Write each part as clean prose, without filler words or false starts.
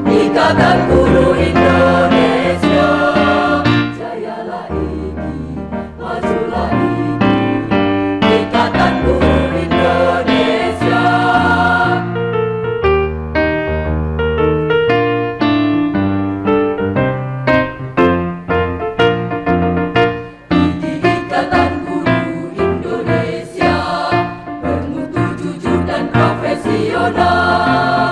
Ikatan Guru Indonesia, jayalah IGI, majulah IGI. Ikatan Guru Indonesia. IGI, Ikatan Guru Indonesia, bermutu, jujur dan profesional,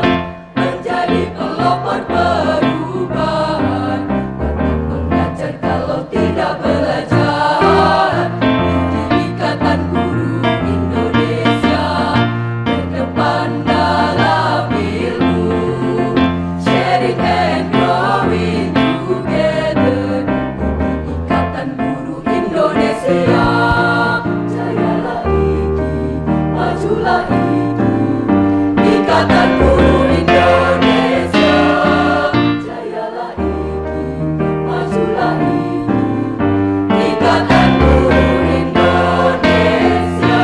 menjadi pelopor perubahan, tetap mengajar kalau tidak belajar. IGI, Ikatan Guru Indonesia, berdepan dalam ilmu, sharing and growing together. IGI, Ikatan Guru Indonesia, jayalah IGI, majulah IGI. Ikatan Guru Indonesia, jayalah IGI, majulah IGI. Ikatan Guru Indonesia.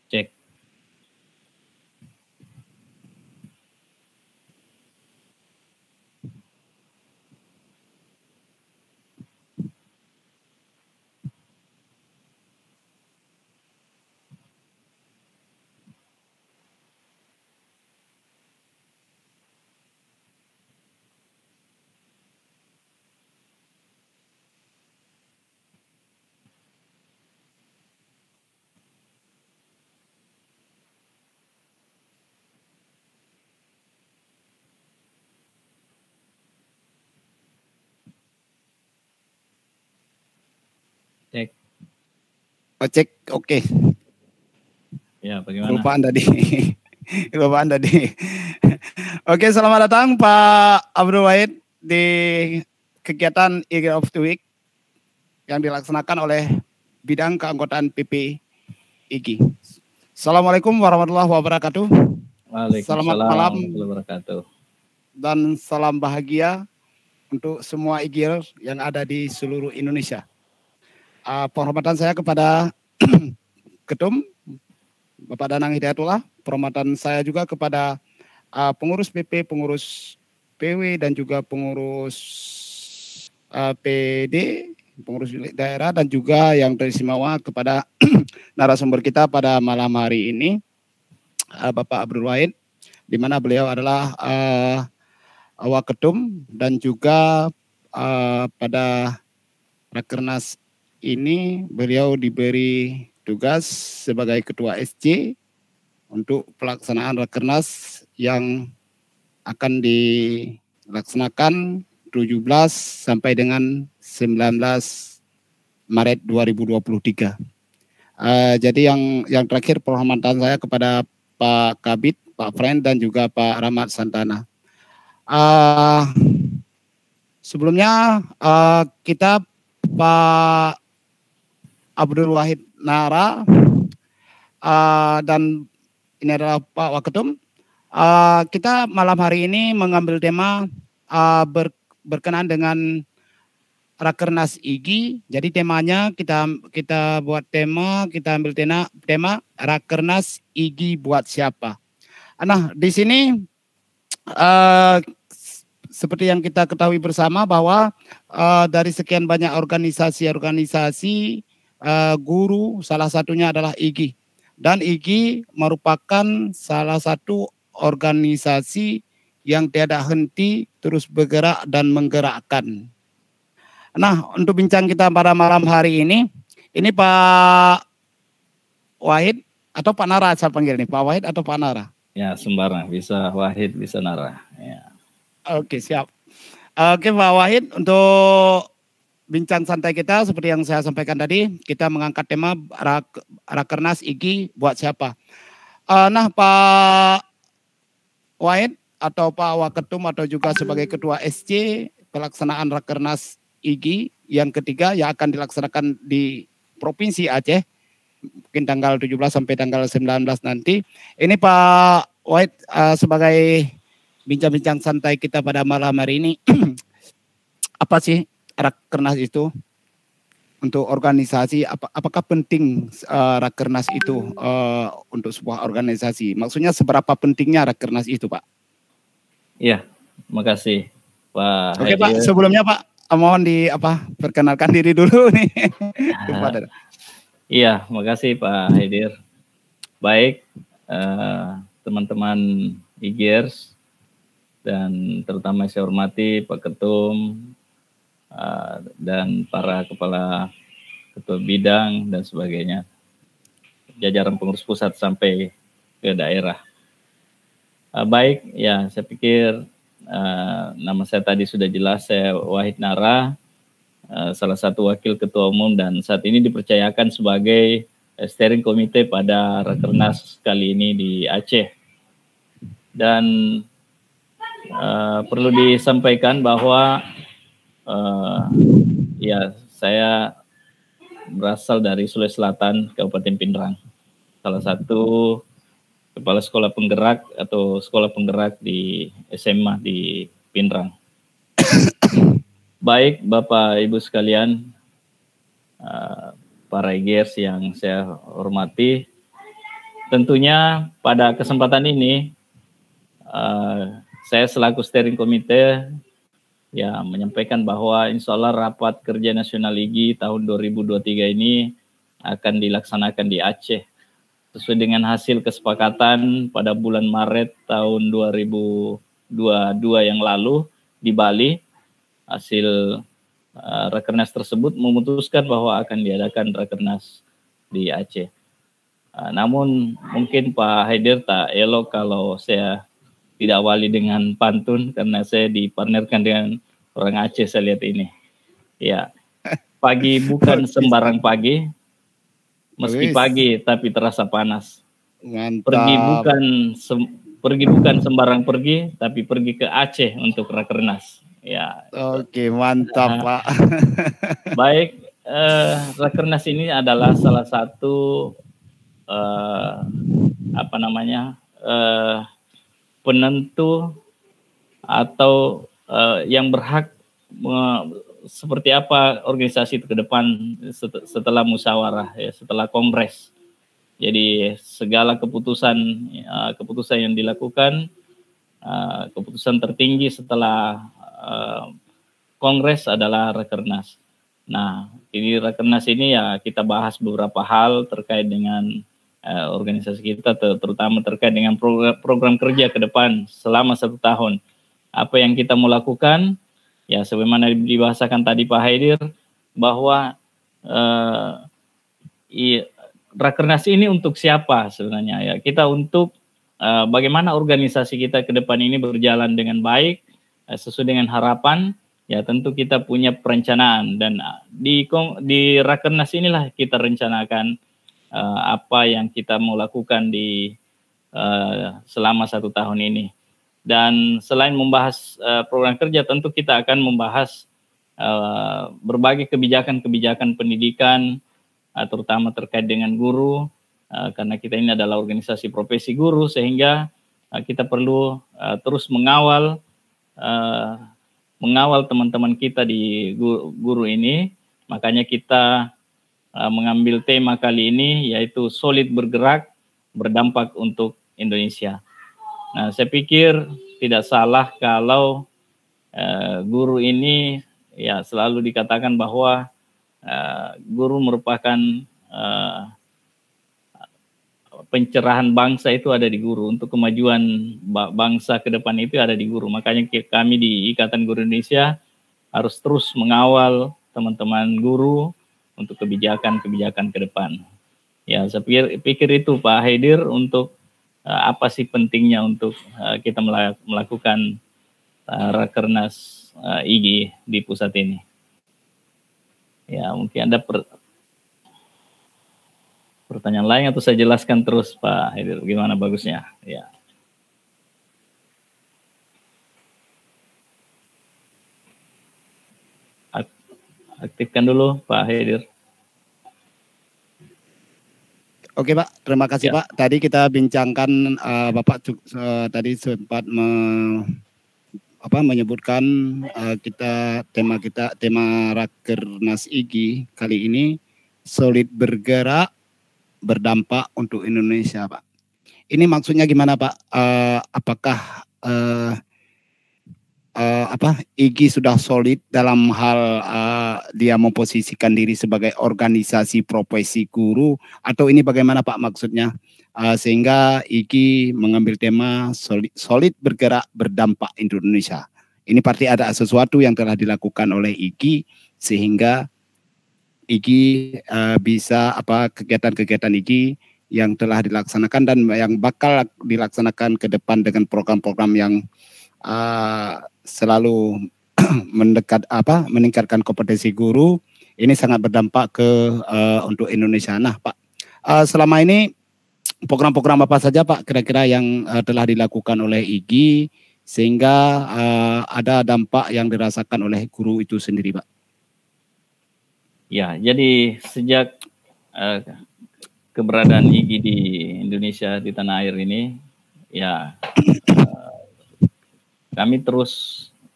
Cek. Cek. Oh, cek, oke. Ya, bagaimana? Kelupaan tadi. Kelupaan tadi. Oke, selamat datang Pak Abdul Wahid di kegiatan IGI of the Week yang dilaksanakan oleh bidang keanggotaan PP IGI. Assalamualaikum warahmatullahi wabarakatuh. Waalaikumsalam Selamat malam warahmatullahi wabarakatuh. dan salam bahagia untuk semua IGI yang ada di seluruh Indonesia. Penghormatan saya kepada Ketum Bapak Danang Hidayatullah, penghormatan saya juga kepada pengurus PP, pengurus PW dan juga pengurus PD, pengurus daerah dan juga yang teristimewa kepada narasumber kita pada malam hari ini, Bapak Abdul Wahid, di mana beliau adalah Waketum dan juga pada Rakernas ini beliau diberi tugas sebagai Ketua SC untuk pelaksanaan Rakernas yang akan dilaksanakan 17 sampai dengan 19 Maret 2023. Jadi yang terakhir penghormatan saya kepada Pak Kabid, Pak Friend, dan juga Pak Rahmat Santana. Sebelumnya kita Pak Abdul Wahid Nara dan ini adalah Pak Waketum. Kita malam hari ini mengambil tema berkenaan dengan Rakernas IGI. Jadi temanya kita buat tema, kita ambil tema Rakernas IGI buat siapa. Nah, di sini seperti yang kita ketahui bersama bahwa dari sekian banyak organisasi guru, salah satunya adalah IGI. Dan IGI merupakan salah satu organisasi yang tiada henti terus bergerak dan menggerakkan. Nah, untuk bincang kita pada malam hari ini Pak Wahid atau Pak Nara saya panggil nih, Pak Wahid atau Pak Nara? Ya, sembarang, bisa Wahid, bisa Nara. Ya. Oke, siap. Oke, Pak Wahid, untuk bincang santai kita seperti yang saya sampaikan tadi, kita mengangkat tema Rakernas IGI buat siapa. Nah, Pak Wahid atau Pak Waketum atau juga sebagai Ketua SC pelaksanaan Rakernas IGI yang ketiga yang akan dilaksanakan di Provinsi Aceh mungkin tanggal 17 sampai tanggal 19 nanti. Ini Pak Wahid sebagai bincang-bincang santai kita pada malam hari ini apa sih Rakernas itu untuk organisasi, apakah penting Rakernas itu untuk sebuah organisasi? Maksudnya seberapa pentingnya Rakernas itu, Pak? Iya, makasih Pak. Oke, Pak, sebelumnya Pak mohon perkenalkan diri dulu nih. Iya, makasih Pak Haidir. Baik, teman-teman IGIRS dan terutama saya hormati Pak Ketum dan para kepala ketua bidang dan sebagainya, jajaran pengurus pusat sampai ke daerah. Baik, ya saya pikir nama saya tadi sudah jelas, saya Wahid Nara, salah satu wakil ketua umum dan saat ini dipercayakan sebagai steering komite pada Rakernas kali ini di Aceh. Dan perlu disampaikan bahwa ya saya berasal dari Sulawesi Selatan, Kabupaten Pindrang, salah satu kepala sekolah penggerak atau sekolah penggerak di SMA di Pindrang. Baik Bapak Ibu sekalian, para IGIRS yang saya hormati, tentunya pada kesempatan ini saya selaku steering komite ya menyampaikan bahwa insya Allah rapat kerja nasional IGI tahun 2023 ini akan dilaksanakan di Aceh sesuai dengan hasil kesepakatan pada bulan Maret tahun 2022 yang lalu di Bali. Hasil Rakernas tersebut memutuskan bahwa akan diadakan Rakernas di Aceh. Namun mungkin Pak Haidir tak elok kalau saya tidak awali dengan pantun karena saya dipartnerkan dengan orang Aceh saya lihat ini. Ya, pagi bukan sembarang pagi, meski pagi tapi terasa panas. Mantap. Pergi bukan sembarang pergi, tapi pergi ke Aceh untuk Rakernas. Ya. Oke, mantap Pak. Baik, Rakernas ini adalah salah satu penentu atau yang berhak seperti apa organisasi itu ke depan setelah musyawarah, ya, setelah kongres. Jadi segala keputusan yang dilakukan, keputusan tertinggi setelah kongres adalah Rakernas. Nah, di Rakernas ini ya kita bahas beberapa hal terkait dengan organisasi kita, terutama terkait dengan program kerja ke depan selama 1 tahun. Apa yang kita mau lakukan? Ya, sebagaimana dibahasakan tadi Pak Haidir, bahwa Rakernas ini untuk siapa sebenarnya ya? Kita untuk bagaimana organisasi kita ke depan ini berjalan dengan baik, sesuai dengan harapan. Ya tentu kita punya perencanaan, dan di Rakernas inilah kita rencanakan apa yang kita mau lakukan di selama 1 tahun ini. Dan selain membahas program kerja, tentu kita akan membahas berbagai kebijakan-kebijakan pendidikan, terutama terkait dengan guru, karena kita ini adalah organisasi profesi guru, sehingga kita perlu terus mengawal teman-teman kita di guru ini. Makanya kita mengambil tema kali ini, yaitu solid bergerak, berdampak untuk Indonesia. Nah, saya pikir tidak salah kalau guru ini ya selalu dikatakan bahwa guru merupakan pencerahan bangsa, itu ada di guru. Untuk kemajuan bangsa ke depan itu ada di guru. Makanya kami di Ikatan Guru Indonesia harus terus mengawal teman-teman guru untuk kebijakan-kebijakan ke depan. Ya, saya pikir itu Pak Haidir, untuk apa sih pentingnya untuk kita melakukan Rakernas IGI di pusat ini. Ya, mungkin ada pertanyaan lain atau saya jelaskan terus Pak Haidir, gimana bagusnya? Ya. Aktifkan dulu Pak Haidir. Oke Pak, terima kasih Pak. Tadi kita bincangkan, Bapak tadi sempat menyebutkan tema Rakernas IGI kali ini, solid bergerak, berdampak untuk Indonesia Pak. Ini maksudnya gimana Pak? Apakah IGI sudah solid dalam hal dia memposisikan diri sebagai organisasi profesi guru, atau ini bagaimana Pak maksudnya, sehingga IGI mengambil tema solid bergerak berdampak Indonesia? Ini pasti ada sesuatu yang telah dilakukan oleh IGI sehingga IGI bisa kegiatan-kegiatan IGI yang telah dilaksanakan dan yang bakal dilaksanakan ke depan dengan program-program yang selalu meningkatkan kompetensi guru, ini sangat berdampak untuk Indonesia. Nah Pak, selama ini program-program apa saja Pak kira-kira yang telah dilakukan oleh IGI sehingga ada dampak yang dirasakan oleh guru itu sendiri Pak? Ya, jadi sejak keberadaan IGI di Indonesia, di tanah air ini, ya kami terus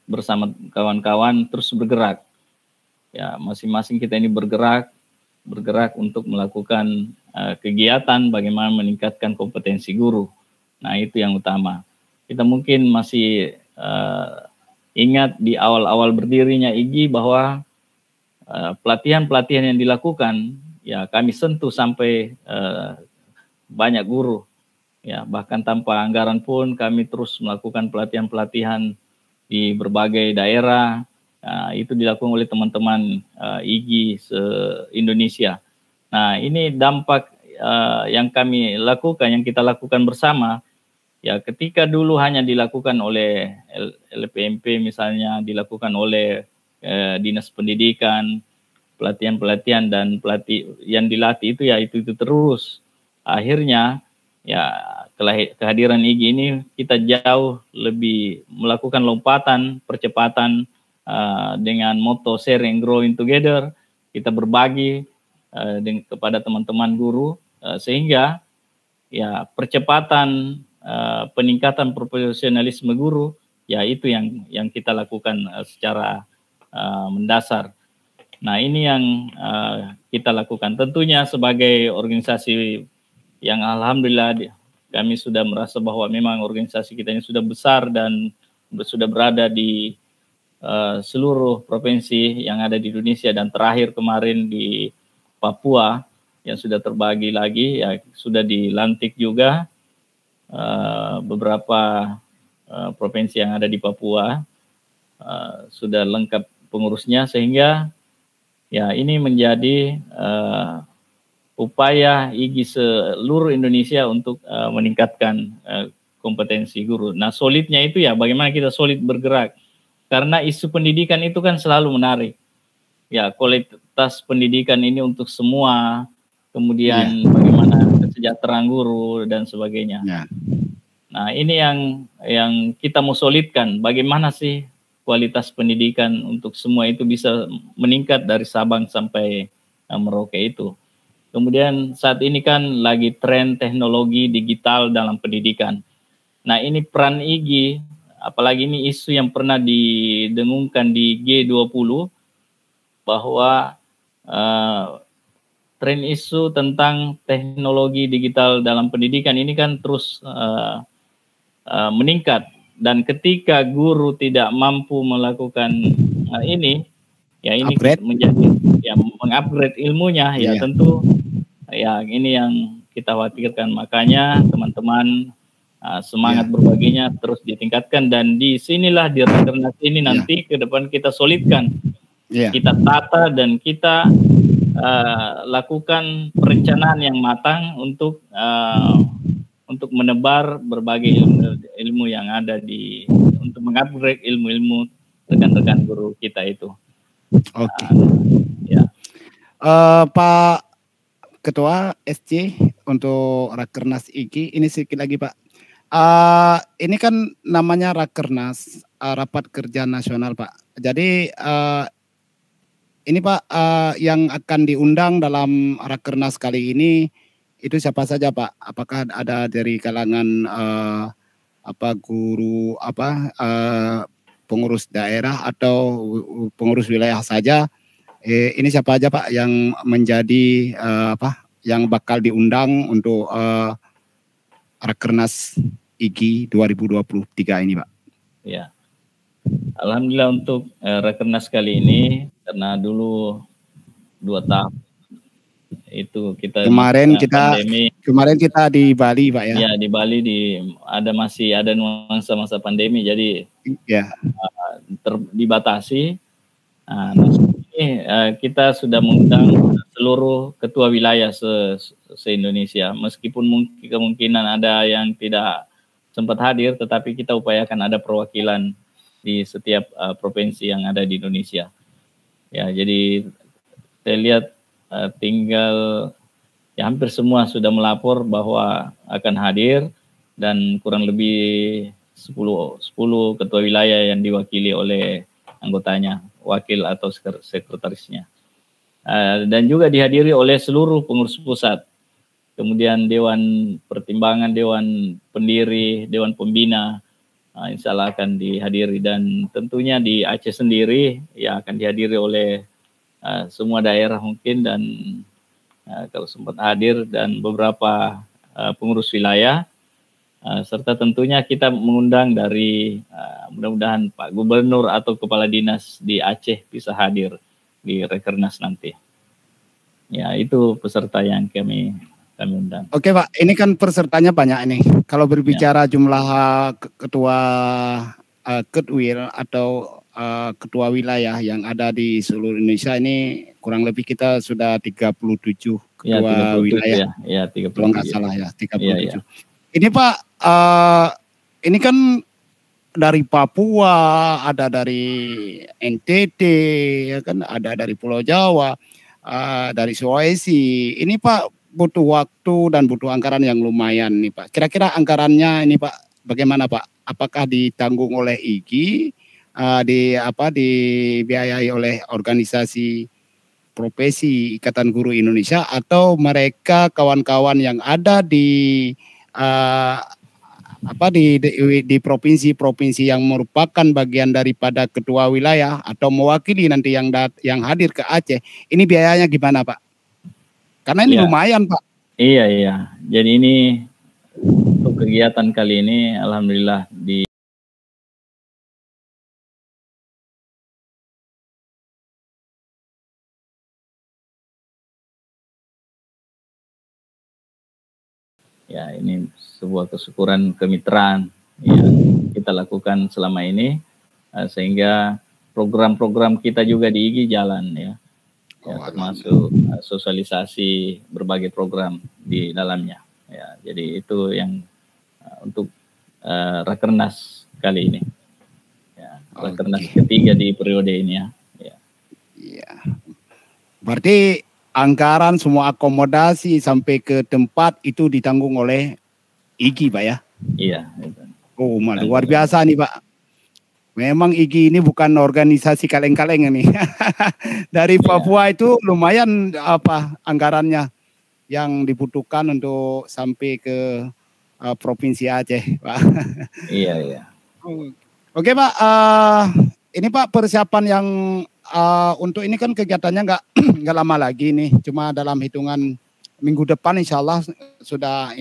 bersama kawan-kawan terus bergerak. Ya, masing-masing kita ini bergerak untuk melakukan kegiatan bagaimana meningkatkan kompetensi guru. Nah, itu yang utama. Kita mungkin masih ingat di awal-awal berdirinya IGI bahwa pelatihan-pelatihan yang dilakukan, ya kami sentuh sampai banyak guru. Ya, bahkan tanpa anggaran pun kami terus melakukan pelatihan-pelatihan di berbagai daerah. Itu dilakukan oleh teman-teman IGI se-Indonesia. Nah, ini dampak yang kami lakukan, yang kita lakukan bersama. Ya, ketika dulu hanya dilakukan oleh LPMP misalnya, dilakukan oleh Dinas Pendidikan, pelatihan-pelatihan dan pelatih yang dilatih itu ya itu terus. Akhirnya ya kehadiran IGI ini kita jauh lebih melakukan lompatan, percepatan dengan moto sharing growing together. Kita berbagi kepada teman-teman guru sehingga ya percepatan peningkatan profesionalisme guru, ya itu yang kita lakukan secara mendasar. Nah, ini yang kita lakukan. Tentunya sebagai organisasi yang alhamdulillah kami sudah merasa bahwa memang organisasi kita ini sudah besar dan sudah berada di seluruh provinsi yang ada di Indonesia, dan terakhir kemarin di Papua yang sudah terbagi lagi, ya sudah dilantik juga beberapa provinsi yang ada di Papua, sudah lengkap pengurusnya, sehingga ya ini menjadi upaya IGI seluruh Indonesia untuk meningkatkan kompetensi guru. Nah, solidnya itu ya bagaimana kita solid bergerak. Karena isu pendidikan itu kan selalu menarik. Ya, kualitas pendidikan ini untuk semua, kemudian bagaimana kesejahteraan guru dan sebagainya. Nah, ini yang kita mau solidkan. Bagaimana sih kualitas pendidikan untuk semua itu bisa meningkat dari Sabang sampai Merauke itu. Kemudian saat ini kan lagi tren teknologi digital dalam pendidikan. Nah, ini peran IGI, apalagi ini isu yang pernah didengungkan di G20, bahwa tren isu tentang teknologi digital dalam pendidikan ini kan terus meningkat. Dan ketika guru tidak mampu melakukan ini, ya ini menjadi ya mengupgrade ilmunya, ya tentu ya ini yang kita khawatirkan. Makanya teman-teman semangat berbaginya terus ditingkatkan, dan di sinilah di Rakernas ini nanti ke depan kita solidkan, kita tata dan kita lakukan perencanaan yang matang untuk menebar berbagai ilmu yang ada untuk mengupgrade ilmu-ilmu rekan-rekan guru kita itu. Oke. Pak Ketua SC untuk Rakernas IGI, ini sedikit lagi Pak. Ini kan namanya Rakernas, Rapat Kerja Nasional Pak. Jadi ini Pak, yang akan diundang dalam Rakernas kali ini itu siapa saja Pak? Apakah ada dari kalangan guru pengurus daerah atau pengurus wilayah saja? Ini siapa aja Pak yang menjadi yang bakal diundang untuk Rakernas IGI 2023 ini Pak? Ya, alhamdulillah untuk Rakernas kali ini, karena dulu 2 tahun itu kita kemarin kita di Bali Pak ya. Ya, di Bali masih ada nuansa masa pandemi, jadi dibatasi. Nah, ini kita sudah mengundang seluruh ketua wilayah se-Indonesia, meskipun kemungkinan ada yang tidak sempat hadir, tetapi kita upayakan ada perwakilan di setiap provinsi yang ada di Indonesia. Ya, jadi saya lihat tinggal ya hampir semua sudah melapor bahwa akan hadir, dan kurang lebih 10 ketua wilayah yang diwakili oleh anggotanya, wakil atau sekretarisnya. Dan juga dihadiri oleh seluruh pengurus pusat. Kemudian Dewan Pertimbangan, Dewan Pendiri, Dewan Pembina, insya Allah akan dihadiri. Dan tentunya di Aceh sendiri ya akan dihadiri oleh semua daerah mungkin, dan kalau sempat hadir, dan beberapa pengurus wilayah, serta tentunya kita mengundang dari mudah-mudahan Pak Gubernur atau Kepala Dinas di Aceh bisa hadir di Rakernas nanti. Ya, itu peserta yang kami undang. Oke Pak, ini kan pesertanya banyak ini. Kalau berbicara jumlah ketua Ketwil atau ketua wilayah yang ada di seluruh Indonesia, ini kurang lebih kita sudah 37 ketua wilayah. Ya, 37. Kalau nggak salah ya, 37. Ini Pak, ini kan dari Papua, ada dari NTT, ya kan, ada dari Pulau Jawa, dari Sulawesi. Ini Pak butuh waktu dan butuh anggaran yang lumayan nih Pak. Kira-kira anggarannya ini Pak bagaimana Pak? Apakah ditanggung oleh IGI, dibiayai oleh organisasi profesi Ikatan Guru Indonesia, atau mereka kawan-kawan yang ada di di provinsi-provinsi yang merupakan bagian daripada ketua wilayah atau mewakili nanti yang hadir ke Aceh, ini biayanya gimana Pak? Karena ini lumayan Pak. Iya. Jadi ini untuk kegiatan kali ini alhamdulillah ya, ini sebuah kesyukuran kemitraan yang kita lakukan selama ini, sehingga program-program kita juga di IGI jalan ya. ya, termasuk sosialisasi berbagai program di dalamnya. Ya, jadi itu yang untuk Rakernas kali ini. Ya, Rakernas ketiga di periode ini ya. Iya. Berarti anggaran semua akomodasi sampai ke tempat itu ditanggung oleh IGI, Pak ya? Iya. Oh, luar biasa nih, Pak. Memang IGI ini bukan organisasi kaleng-kaleng ini. Dari Papua itu lumayan anggarannya yang dibutuhkan untuk sampai ke Provinsi Aceh, Pak. Iya. Oke, Pak. Ini Pak persiapan yang untuk ini kan kegiatannya nggak lama lagi nih, cuma dalam hitungan minggu depan insya Allah sudah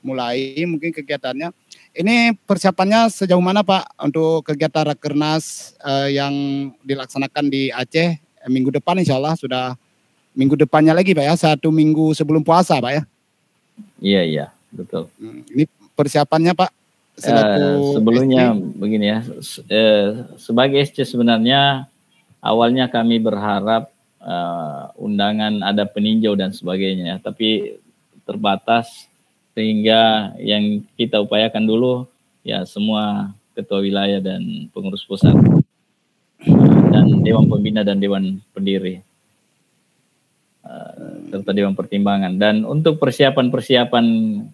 mulai mungkin kegiatannya. Ini persiapannya sejauh mana Pak untuk kegiatan Rakernas yang dilaksanakan di Aceh minggu depan insya Allah sudah minggu depannya lagi Pak ya, 1 minggu sebelum puasa Pak ya? Iya, betul. Ini persiapannya Pak? Sebelumnya begini ya, sebagai SC sebenarnya awalnya kami berharap undangan ada peninjau dan sebagainya, tapi terbatas sehingga yang kita upayakan dulu ya semua ketua wilayah dan pengurus pusat dan dewan pembina dan dewan pendiri serta dewan pertimbangan. Dan untuk persiapan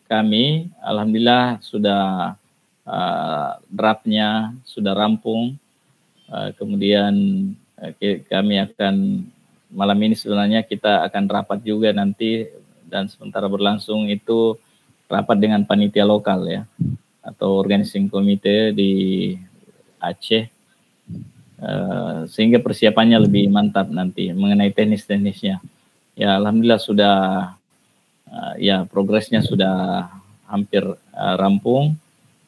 kami alhamdulillah sudah draftnya sudah rampung. Kemudian kami akan malam ini sebenarnya kita akan rapat juga nanti, dan sementara berlangsung itu rapat dengan panitia lokal ya atau organizing komite di Aceh, sehingga persiapannya lebih mantap nanti mengenai teknis-teknisnya. Ya alhamdulillah sudah progresnya sudah hampir rampung.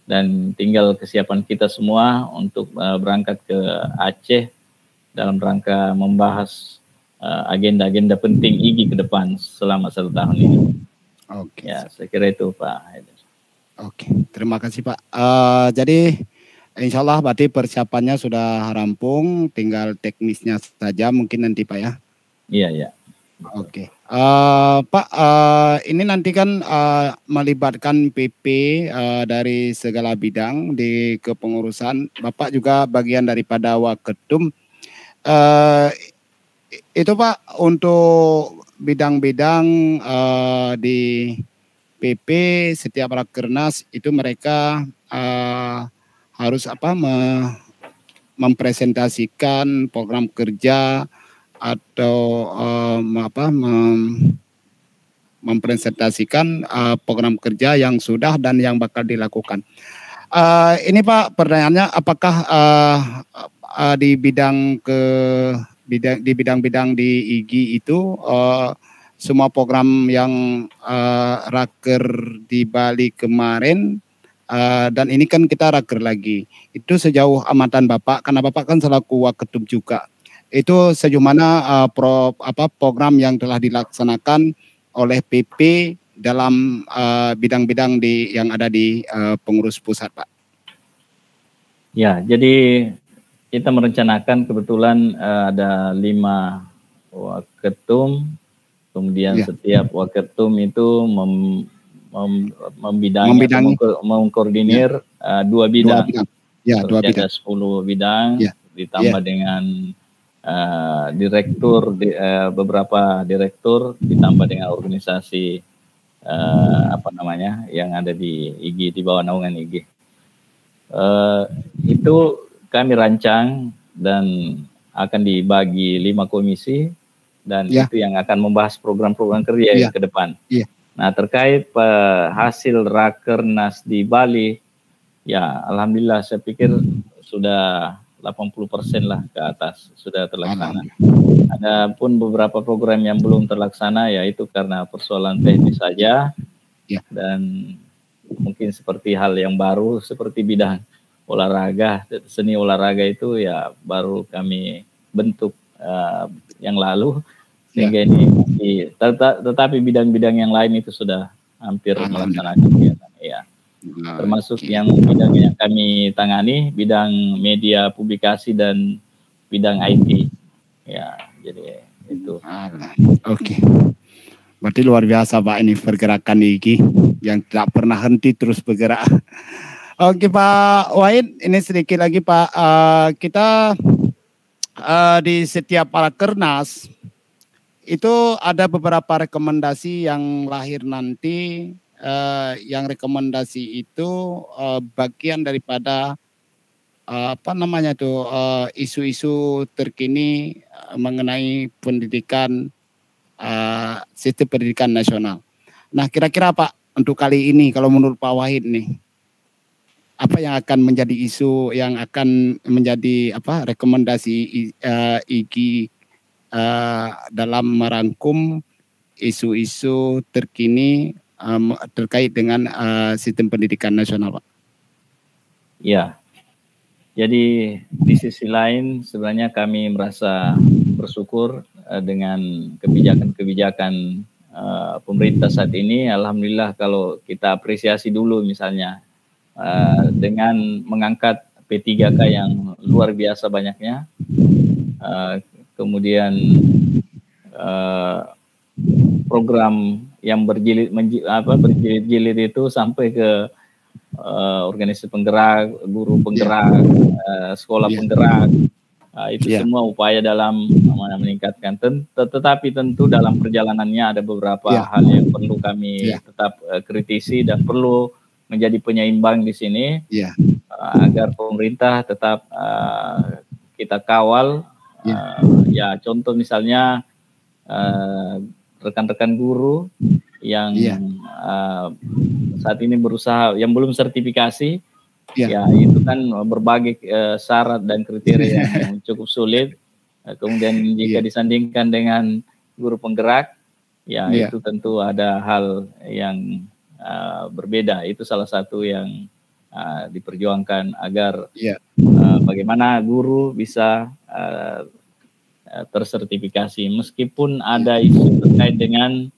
Dan tinggal kesiapan kita semua untuk berangkat ke Aceh dalam rangka membahas agenda-agenda penting IGI ke depan selama 1 tahun ini. Oke. Ya, saya kira itu Pak. Oke, terima kasih Pak. Jadi insya Allah berarti persiapannya sudah rampung, tinggal teknisnya saja mungkin nanti Pak ya? Iya. Oke. Pak, ini nanti kan melibatkan PP dari segala bidang di kepengurusan. Bapak juga bagian daripada Waketum. Itu Pak untuk bidang-bidang di PP setiap Rakernas itu mereka harus mempresentasikan program kerja atau mempresentasikan program kerja yang sudah dan yang bakal dilakukan. Ini Pak pertanyaannya, apakah di bidang-bidang di IGI itu semua program yang Raker di Bali kemarin dan ini kan kita Raker lagi, itu sejauh amatan Bapak, karena Bapak kan selaku Waketum juga, itu sejauh mana program yang telah dilaksanakan oleh PP dalam bidang-bidang yang ada di pengurus pusat, Pak? Ya, jadi kita merencanakan kebetulan ada 5 Waketum, kemudian setiap Waketum itu membidangi atau mengkoordinir 2 bidang. Ya, 2 bidang. Ada 10 bidang ditambah dengan direktur, beberapa direktur ditambah dengan organisasi yang ada di IGI, di bawah naungan IGI. Itu kami rancang dan akan dibagi 5 komisi dan itu yang akan membahas program-program kerja ke depan. Nah, terkait hasil Rakernas di Bali, ya alhamdulillah saya pikir sudah 80% lah ke atas sudah terlaksana. Ada pun beberapa program yang belum terlaksana, yaitu karena persoalan teknis saja, dan mungkin seperti hal yang baru seperti bidang olahraga, seni olahraga itu ya baru kami bentuk yang lalu, sehingga ini tetapi bidang-bidang yang lain itu sudah hampir melaksanakan kegiatan. Ya. Termasuk yang bidang yang kami tangani, bidang media publikasi dan bidang IT. Ya, Jadi itu. Oke. Berarti luar biasa Pak ini pergerakan IGI yang tidak pernah henti terus bergerak. Oke Pak Wahid, ini sedikit lagi Pak. Kita di setiap Rakernas itu ada beberapa rekomendasi yang lahir nanti. Yang rekomendasi itu bagian daripada isu-isu terkini mengenai pendidikan, sistem pendidikan nasional. Nah, kira-kira Pak untuk kali ini kalau menurut Pak Wahid nih, apa yang akan menjadi isu yang akan menjadi rekomendasi IGI dalam merangkum isu-isu terkini terkait dengan sistem pendidikan nasional, Pak? Ya, jadi di sisi lain sebenarnya kami merasa bersyukur dengan kebijakan-kebijakan pemerintah saat ini. Alhamdulillah kalau kita apresiasi dulu misalnya dengan mengangkat P3K yang luar biasa banyaknya, kemudian program yang berjilid-jilid itu sampai ke organisasi penggerak, guru penggerak, sekolah penggerak, itu semua upaya dalam meningkatkan. Tetapi tentu dalam perjalanannya ada beberapa hal yang perlu kami tetap kritisi dan perlu menjadi penyeimbang di sini agar pemerintah tetap kita kawal. Ya contoh misalnya rekan-rekan guru yang saat ini berusaha yang belum sertifikasi, ya itu kan berbagai syarat dan kriteria yang cukup sulit. Kemudian jika disandingkan dengan guru penggerak, ya itu tentu ada hal yang berbeda. Itu salah satu yang diperjuangkan agar bagaimana guru bisa tersertifikasi, meskipun ada isu terkait dengan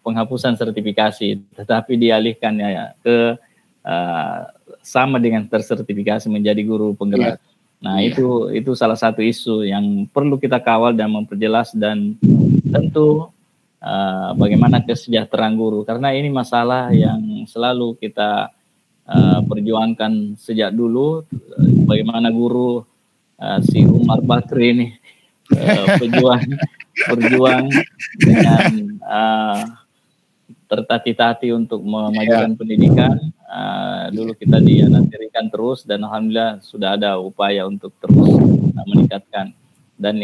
penghapusan sertifikasi, tetapi dialihkan ke sama dengan tersertifikasi menjadi guru penggerak. Nah itu salah satu isu yang perlu kita kawal dan memperjelas, dan tentu bagaimana kesejahteraan guru, karena ini masalah yang selalu kita perjuangkan sejak dulu. Bagaimana guru si Umar Bakri ini berjuang dengan tertati-tati untuk memajukan pendidikan. Dulu kita dianatirikan terus, dan alhamdulillah sudah ada upaya untuk terus meningkatkan, dan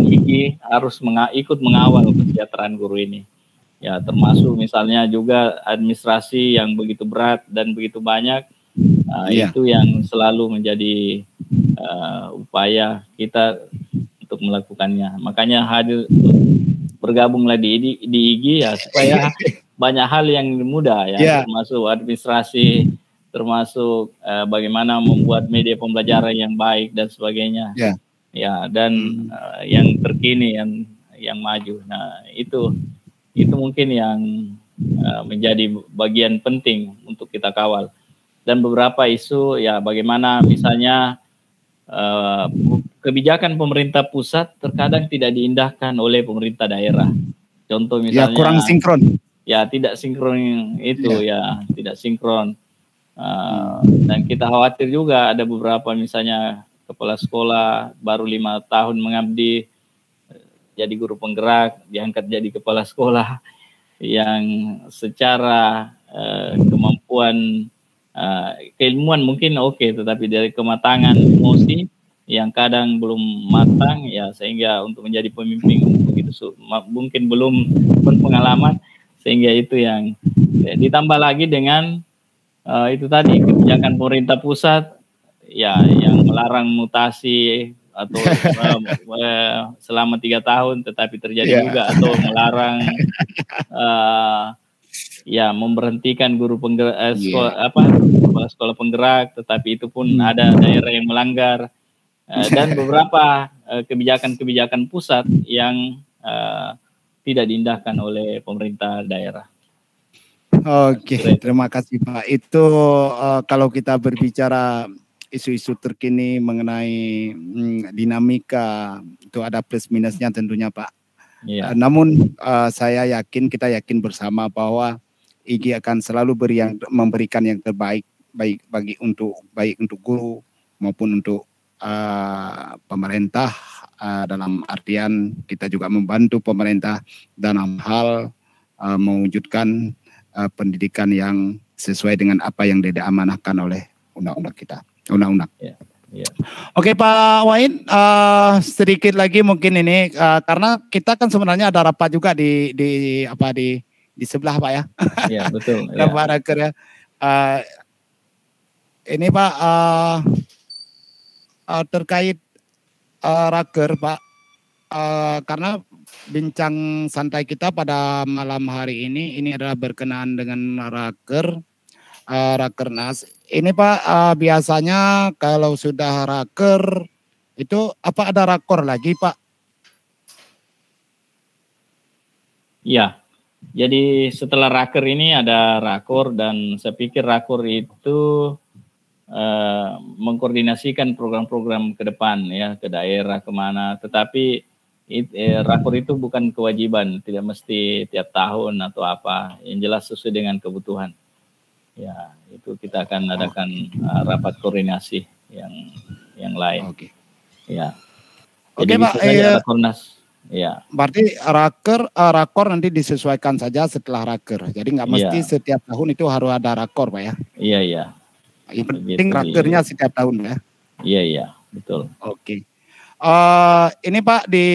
IGI harus ikut mengawal kesejahteraan guru ini. Ya, termasuk misalnya juga administrasi yang begitu berat dan begitu banyak. Itu yang selalu menjadi upaya kita untuk melakukannya. Makanya hadir bergabunglah di IGI ya, supaya banyak hal yang mudah ya, termasuk administrasi, termasuk bagaimana membuat media pembelajaran yang baik dan sebagainya. Ya, dan yang terkini yang maju. Nah, itu mungkin yang menjadi bagian penting untuk kita kawal. Dan beberapa isu ya, bagaimana misalnya kebijakan pemerintah pusat terkadang tidak diindahkan oleh pemerintah daerah. Contoh misalnya kurang sinkron. Ya tidak sinkron itu tidak sinkron. Dan kita khawatir juga ada beberapa misalnya kepala sekolah baru 5 tahun mengabdi jadi guru penggerak, diangkat jadi kepala sekolah yang secara kemampuan keilmuan mungkin oke, tetapi dari kematangan emosi yang kadang belum matang ya, sehingga untuk menjadi pemimpin begitu mungkin belum berpengalaman, sehingga itu yang ditambah lagi dengan itu tadi kebijakan pemerintah pusat ya yang melarang mutasi atau selama 3 tahun, tetapi terjadi juga, atau melarang ya memberhentikan guru penggerak sekolah penggerak, tetapi itu pun ada daerah yang melanggar, dan beberapa kebijakan-kebijakan pusat yang tidak diindahkan oleh pemerintah daerah. Oke, terima kasih Pak. Itu kalau kita berbicara isu-isu terkini mengenai dinamika, itu ada plus minusnya tentunya Pak. Iya. Namun saya yakin, kita yakin bersama bahwa IGI akan selalu memberikan yang terbaik, baik untuk guru maupun untuk pemerintah, dalam artian kita juga membantu pemerintah dalam hal mewujudkan pendidikan yang sesuai dengan apa yang diamanahkan oleh undang-undang kita, undang-undang. Yeah. Yeah. Oke Pak Wahid, sedikit lagi mungkin ini karena kita kan sebenarnya ada rapat juga di sebelah Pak ya. Iya betul. Rapat raker ya. Ini Pak terkait raker Pak, karena bincang santai kita pada malam hari ini adalah berkenaan dengan Rakernas. Ini Pak, biasanya kalau sudah raker itu apa ada rakor lagi Pak? Iya. Jadi setelah raker ini ada rakor, dan saya pikir rakor itu mengkoordinasikan program-program ke depan ya, ke daerah kemana. Tetapi rakor itu bukan kewajiban, tidak mesti tiap tahun atau apa. Yang jelas sesuai dengan kebutuhan. Ya, itu kita akan adakan rapat koordinasi yang lain. Oke. Ya. Oke jadi Pak. Rakornas. Ya. Berarti rakor nanti disesuaikan saja setelah raker. Jadi nggak mesti setiap tahun itu harus ada rakor Pak ya. Iya iya. Yang penting rakernya setiap tahun ya. Iya iya betul. Oke. Ini Pak, di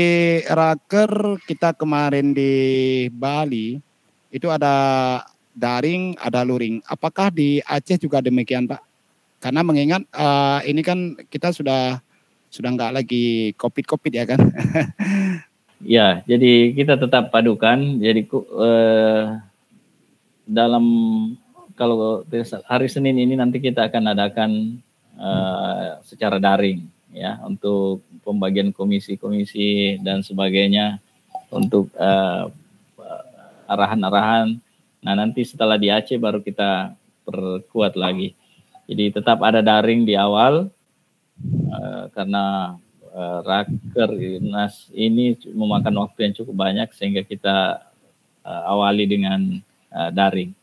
raker kita kemarin di Bali itu ada daring, ada luring. Apakah di Aceh juga demikian Pak? Karena mengingat ini kan kita sudah nggak lagi COVID ya kan? Ya, jadi kita tetap padukan. Jadi dalam kalau hari Senin ini nanti kita akan adakan secara daring ya, untuk pembagian komisi-komisi dan sebagainya, untuk arahan-arahan. Nah, nanti setelah di Aceh baru kita perkuat lagi. Jadi tetap ada daring di awal karena Rakernas ini memakan waktu yang cukup banyak, sehingga kita awali dengan daring.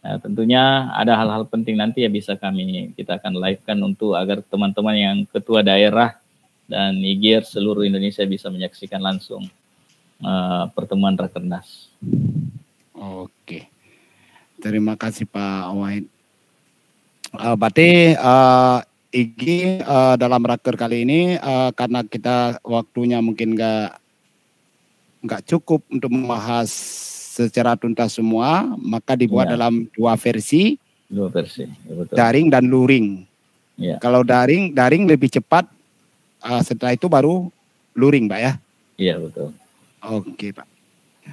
Nah, tentunya ada hal-hal penting nanti ya kita akan live-kan untuk agar teman-teman yang ketua daerah dan IGIR seluruh Indonesia bisa menyaksikan langsung pertemuan Rakernas. Oke, terima kasih Pak Wahid. Berarti IGI dalam raker kali ini karena kita waktunya mungkin nggak cukup untuk membahas secara tuntas semua, maka dibuat dalam dua versi. Dua versi, ya betul. Daring dan luring. Ya. Kalau daring lebih cepat, setelah itu baru luring Pak ya. Iya betul. Oke Pak.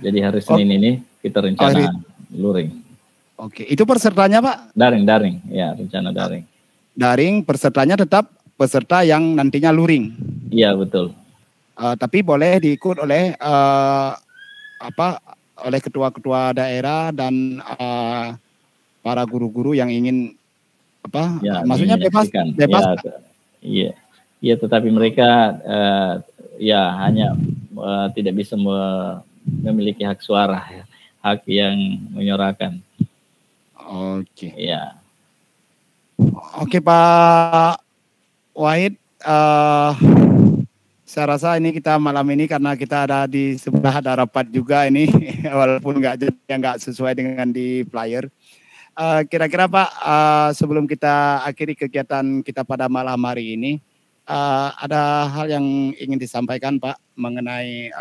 Jadi hari Senin ini kita rencana luring. Oke, itu pesertanya Pak? Daring, ya rencana daring. Daring, pesertanya tetap peserta yang nantinya luring. Iya betul. Tapi boleh diikut oleh oleh ketua-ketua daerah dan para guru-guru yang ingin maksudnya bebas. Ya, iya, tetapi mereka hanya tidak bisa memiliki hak suara, hak yang menyuarakan. Oke. Ya. Oke Pak Wahid, saya rasa ini kita malam ini karena kita ada di sebelah, ada rapat juga ini, walaupun nggak sesuai dengan di flyer. Kira-kira Pak, sebelum kita akhiri kegiatan kita pada malam hari ini, ada hal yang ingin disampaikan Pak mengenai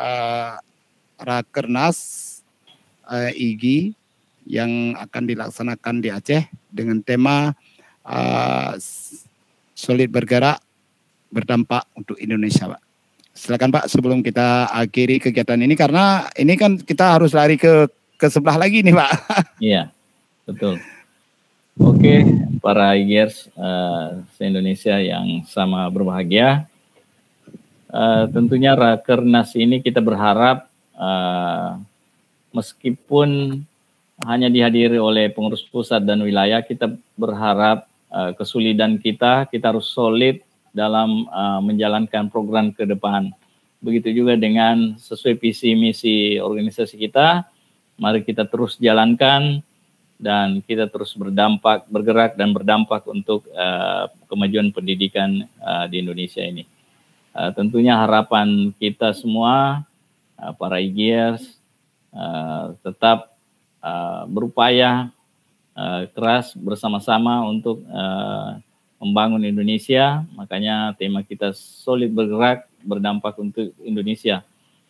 Rakernas IGI yang akan dilaksanakan di Aceh dengan tema solid bergerak berdampak untuk Indonesia Pak. Silakan Pak, sebelum kita akhiri kegiatan ini, karena ini kan kita harus lari ke sebelah lagi nih Pak. Iya, betul. Oke, para IGIRS se-Indonesia yang sama berbahagia. Tentunya Rakernas ini kita berharap meskipun hanya dihadiri oleh pengurus pusat dan wilayah, kita berharap kesulitan kita harus solid dalam menjalankan program ke depan. Begitu juga dengan sesuai visi misi organisasi kita, mari kita terus jalankan dan kita terus bergerak dan berdampak untuk kemajuan pendidikan di Indonesia ini. Tentunya harapan kita semua, para IGIers, tetap berupaya keras bersama-sama untuk membangun Indonesia. Makanya tema kita solid bergerak berdampak untuk Indonesia.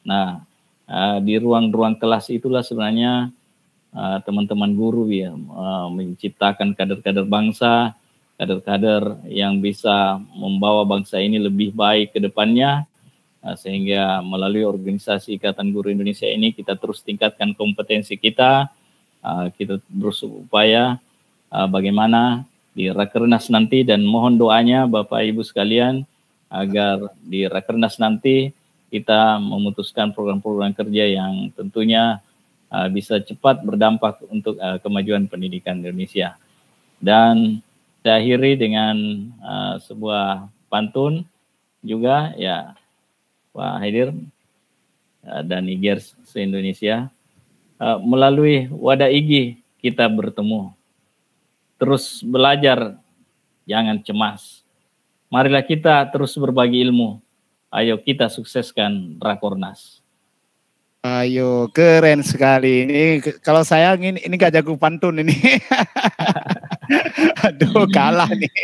Nah, di ruang-ruang kelas itulah sebenarnya teman-teman guru ya menciptakan kader-kader bangsa, kader-kader yang bisa membawa bangsa ini lebih baik ke depannya, sehingga melalui organisasi Ikatan Guru Indonesia ini kita terus tingkatkan kompetensi kita. Kita terus upaya bagaimana di Rakernas nanti, dan mohon doanya Bapak Ibu sekalian agar di Rakernas nanti kita memutuskan program-program kerja yang tentunya bisa cepat berdampak untuk kemajuan pendidikan Indonesia. Dan saya akhiri dengan sebuah pantun juga ya Pak Haidir dan IGIers se-Indonesia. Melalui wadah IGI kita bertemu. Terus belajar, jangan cemas. Marilah kita terus berbagi ilmu. Ayo kita sukseskan Rakornas. Ayo, keren sekali. Ini kalau saya ini gak jago pantun ini. Aduh, kalah nih.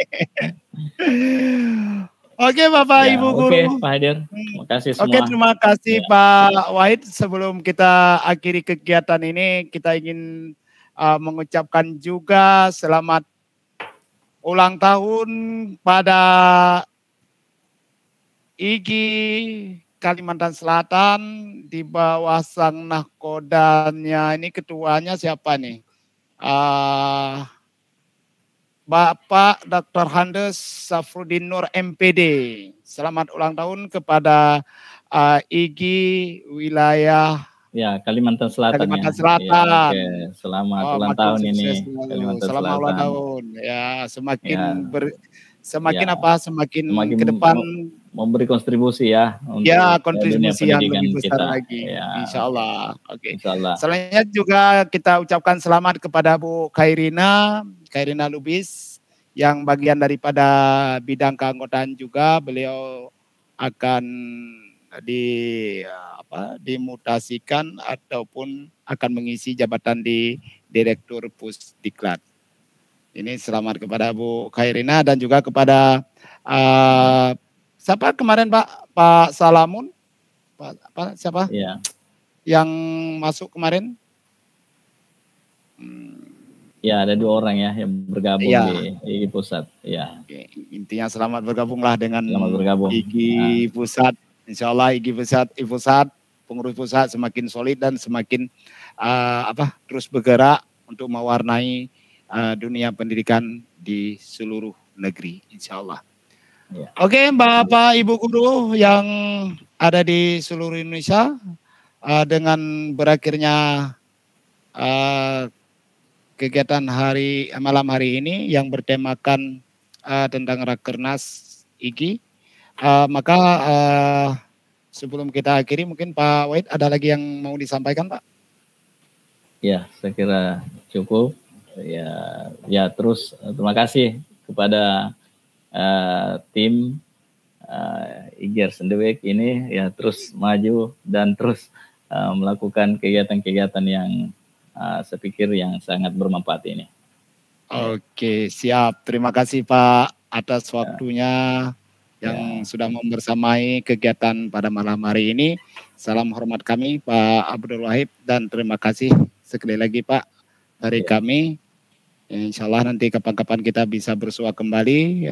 Oke Bapak Ya, Ibu Guru. Oke Pak Haidir, terima kasih semua. Oke, terima kasih Ya. Pak Wahid. Sebelum kita akhiri kegiatan ini, kita ingin mengucapkan juga selamat ulang tahun pada IGI Kalimantan Selatan di bawah sang nahkodanya. Ini ketuanya siapa nih? Bapak Dr. Handes Safrudin Nur MPD. Selamat ulang tahun kepada IGI wilayah Kalimantan Selatan. Kalimantan Selatan. Ya, oke. Selamat ulang tahun ini Kalimantan Selamat Selatan. ulang tahun. Ya, semakin Ya. semakin ke depan memberi kontribusi ya untuk kontribusi dunia yang lebih pendidikan besar kita. lagi. Ya. Insya Allah. Oke. Insya Allah. Selanjutnya juga kita ucapkan selamat kepada Bu Khairina Lubis yang bagian daripada bidang keanggotaan juga. Beliau akan dimutasikan ataupun akan mengisi jabatan di Direktur Pusdiklat. Ini selamat kepada Bu Khairina dan juga kepada siapa kemarin Pak Salamun, siapa? Ya. Yang masuk kemarin? Ya, ada 2 orang ya yang bergabung di IGI Pusat. Ya. Oke, intinya selamat bergabunglah dengan IGI Pusat. Insya Allah IGI Pusat, pengurus pusat semakin solid dan semakin terus bergerak untuk mewarnai dunia pendidikan di seluruh negeri, insya Allah. Ya. Oke, Bapak Ibu Guru yang ada di seluruh Indonesia, dengan berakhirnya kegiatan malam hari ini yang bertemakan tentang Rakernas IGI, maka sebelum kita akhiri mungkin Pak Wahid ada lagi yang mau disampaikan, Pak? Ya, saya kira cukup. Ya terus terima kasih kepada tim IGIers Sendewek ini ya terus maju dan terus melakukan kegiatan-kegiatan yang saya pikir yang sangat bermanfaat ini. Oke, siap. Terima kasih Pak atas waktunya yang sudah membersamai kegiatan pada malam hari ini. Salam hormat kami Pak Abdul Wahid dan terima kasih sekali lagi Pak dari kami. Insya Allah nanti kapan-kapan kita bisa bersua kembali.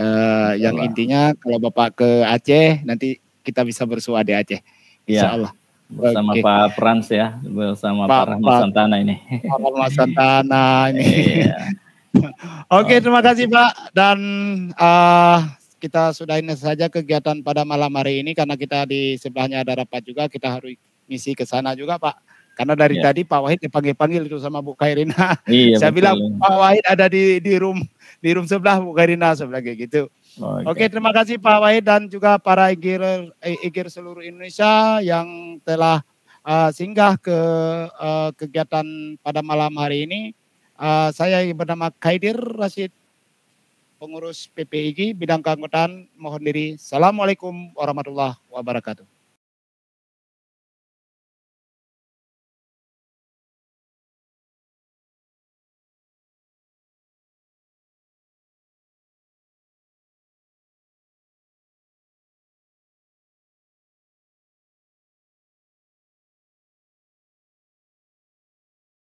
Yang intinya kalau Bapak ke Aceh nanti kita bisa bersua di Aceh. Insya Allah. Bersama Pak Frans ya, bersama Pak Rahmat Santana ini. Pak Rahmat Santana ini. Oke, terima kasih Pak. Dan kita sudahin saja kegiatan pada malam hari ini karena kita di sebelahnya ada rapat juga. Kita harus misi ke sana juga Pak. Karena dari tadi Pak Wahid dipanggil-panggil itu sama Bu Khairina. Iya, saya bilang Pak Wahid ada di di room sebelah Bu Karina sebelah kayak gitu. Oke. Oke, terima kasih Pak Wahid dan juga para IGIR seluruh Indonesia yang telah singgah ke kegiatan pada malam hari ini. Saya bernama Khaidir Rashid, pengurus PPIG bidang keanggotaan, mohon diri. Assalamualaikum warahmatullahi wabarakatuh.